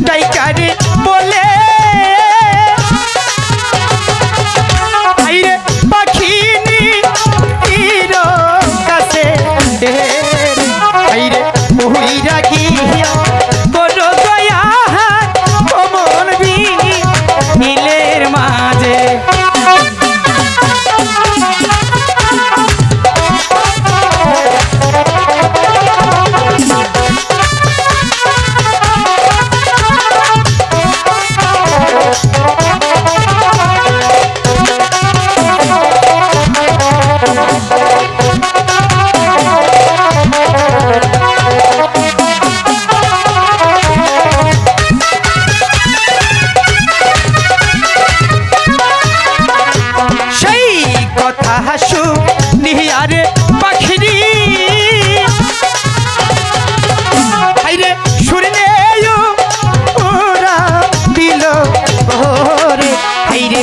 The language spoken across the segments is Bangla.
ডাইকারে বলে আইরে পাখিনি তীর কাছে আইরে মহুইরা গিয়া করো দয়া কমন বিলের মাঝে হাসু নিহারে পাখিরি হাইরে শুনলে ওরা দিল ওরে হাইরে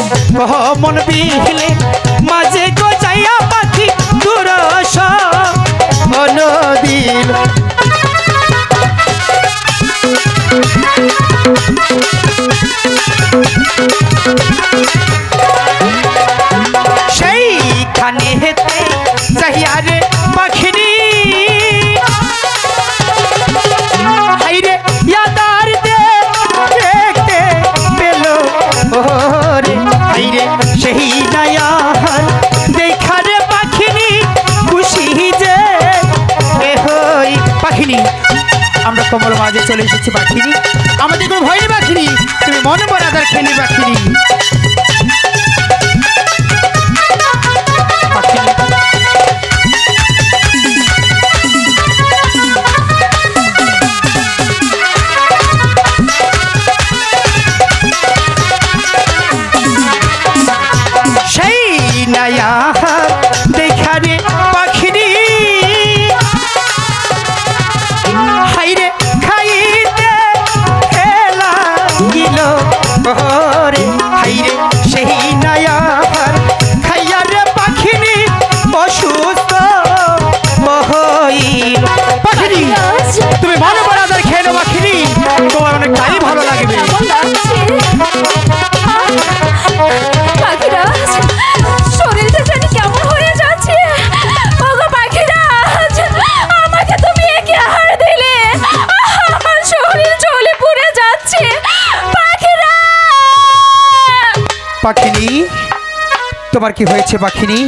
মন বিহলে মাঝে গজাইয়া পাখি দুরস মন দিল সেইখানে হেতে চাহিয়ারে পাখিরি হাইরে ইয়াদার দেখতে পেল ওরে হাইরে সেই নায়ার দেখারে পাখিরি খুশি যে হই পাখিরি আমরা কমল মাঝে চলে এসেছি পাখিরি আমাদের কোনো ভয় নেই পাখিরি তুমি মনে বরাদার খেলি পাখিরি দেখারে পাখিরি হাইরে খাইতে খেলা গিল ওরে হাইরে সেই নায়ার খাইয়ারে পাখিরি অসুস্থ হইল পাখিরি তুমি মনে বরাদার খেয়ে নেবো পাখিরি তোমার অনেকটাই ভালো লাগবে শরীরটা জানি কেমন হয়ে যাচ্ছে ওগো পাখিরাজ আমাকে তুমি একে আহার দিলে আমার শরীর জ্বলে পুড়ে যাচ্ছে পাখিরাজ পাখিনি তোমার কি হয়েছে পাখিনি